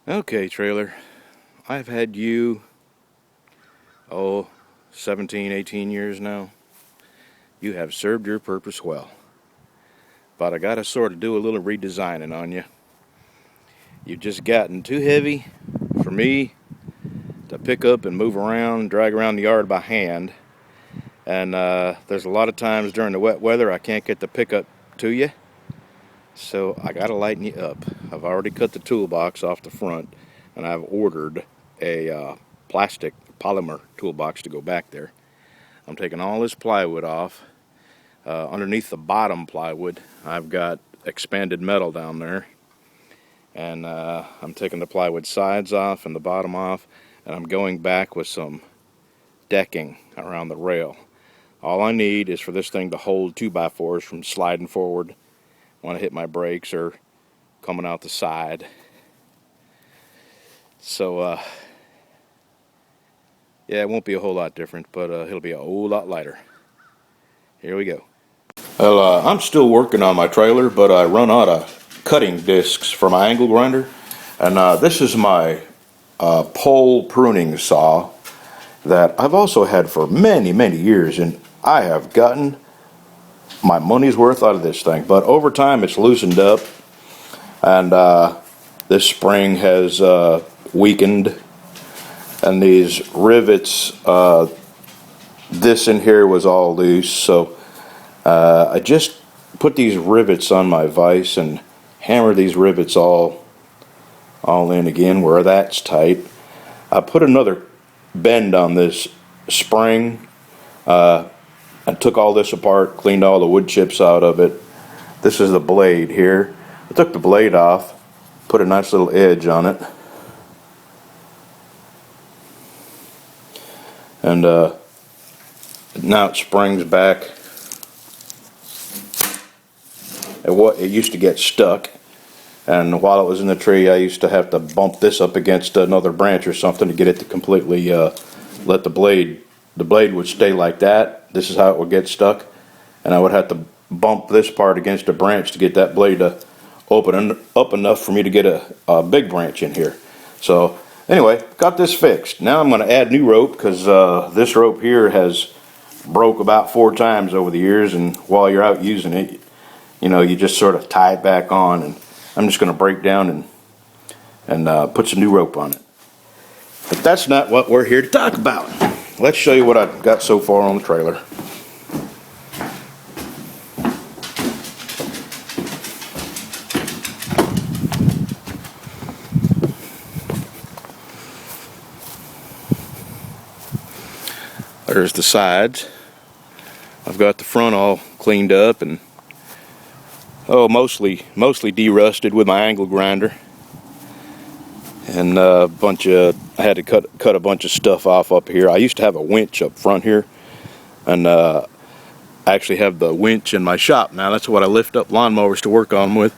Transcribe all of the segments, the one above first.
Okay, trailer, I've had you, 17, 18 years now. You have served your purpose well. But I gotta sort of do a little redesigning on you. You've just gotten too heavy for me to pick up and move around, drag around the yard by hand. And there's a lot of times during the wet weather I can't get the pickup to you. So I gotta lighten you up. I've already cut the toolbox off the front, and I've ordered a plastic polymer toolbox to go back there. I'm taking all this plywood off. Underneath the bottom plywood, I've got expanded metal down there, and I'm taking the plywood sides off and the bottom off, and I'm going back with some decking around the rail. All I need is for this thing to hold 2x4s from sliding forward when I hit my brakes or coming out the side. So yeah, it won't be a whole lot different, but it'll be a whole lot lighter. Here we go. Well, I'm still working on my trailer, but I run out of cutting discs for my angle grinder, and this is my pole pruning saw that I've also had for many, many years, and I have gotten my money's worth out of this thing. But over time, it's loosened up, and this spring has weakened, and these rivets, this in here was all loose, so I just put these rivets on my vise and hammer these rivets all in again where that's tight. I put another bend on this spring. I took all this apart, cleaned all the wood chips out of it. This is the blade here. I took the blade off, put a nice little edge on it, and now it springs back. It used to get stuck, and while it was in the tree I used to have to bump this up against another branch or something to get it to completely let the blade would stay like that. This is how it would get stuck, and I would have to bump this part against a branch to get that blade to open up enough for me to get a big branch in here. So anyway, got this fixed. Now I'm going to add new rope, because this rope here has broke about 4 times over the years, and while you're out using it, you know, you just sort of tie it back on, and I'm just going to break down and put some new rope on it. But that's not what we're here to talk about. Let's show you what I've got so far on the trailer. There's the sides. I've got the front all cleaned up and mostly de-rusted with my angle grinder, and I had to cut a bunch of stuff off up here. I used to have a winch up front here, and I actually have the winch in my shop now. That's what I lift up lawnmowers to work on with.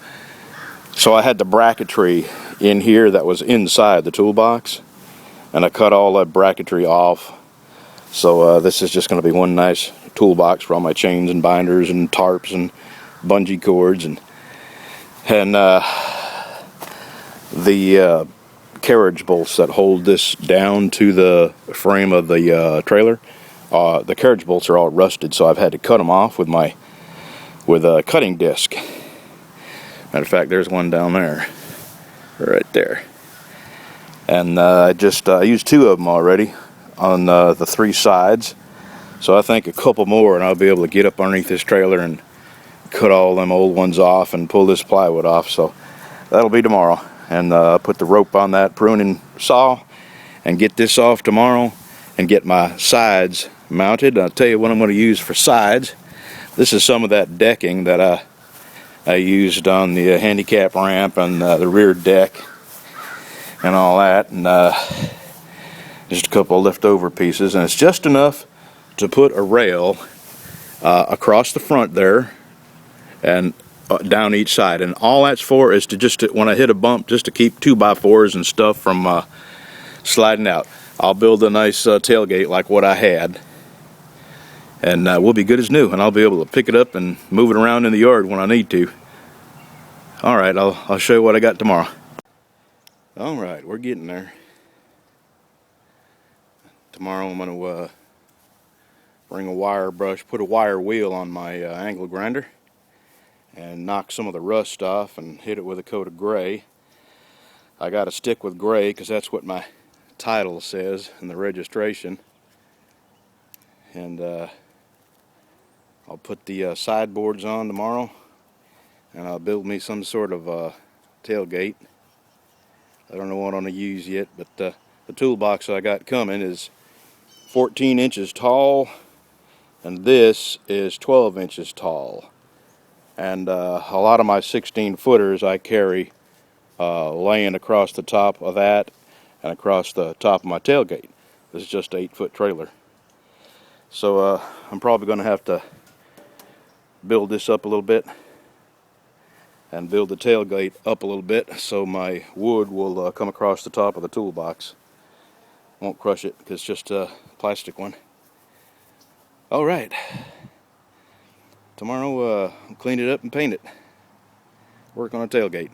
So I had the bracketry in here that was inside the toolbox, and I cut all that bracketry off. So this is just going to be one nice toolbox for all my chains and binders and tarps and bungee cords, and the carriage bolts that hold this down to the frame of the trailer. The carriage bolts are all rusted, so I've had to cut them off with a cutting disc. Matter of fact, there's one down there, right there. And I used 2 of them already on the 3 sides. So I think a couple more, and I'll be able to get up underneath this trailer and cut all them old ones off and pull this plywood off. So that'll be tomorrow, and put the rope on that pruning saw and get this off tomorrow and get my sides mounted. I'll tell you what I'm going to use for sides. This is some of that decking that I used on the handicap ramp and the rear deck and all that, and just a couple of leftover pieces, and it's just enough to put a rail across the front there and down each side, and all that's for is to when I hit a bump, just to keep 2x4s and stuff from sliding out. I'll build a nice tailgate like what I had, and we'll be good as new, and I'll be able to pick it up and move it around in the yard when I need to. Alright, I'll show you what I got tomorrow. Alright, we're getting there. Tomorrow I'm going to bring a wire brush, put a wire wheel on my angle grinder and knock some of the rust off and hit it with a coat of gray. I got to stick with gray because that's what my title says in the registration. And I'll put the sideboards on tomorrow, and I'll build me some sort of tailgate. I don't know what I'm going to use yet, but the toolbox I got coming is 14 inches tall, and this is 12 inches tall. And a lot of my 16 footers I carry laying across the top of that and across the top of my tailgate. This is just an 8-foot trailer. So I'm probably going to have to build this up a little bit and build the tailgate up a little bit so my wood will come across the top of the toolbox. Won't crush it because it's just a plastic one. Alright, tomorrow I'll clean it up and paint it. Work on a tailgate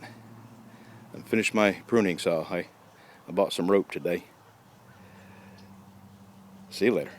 and finish my pruning saw. I bought some rope today. See you later.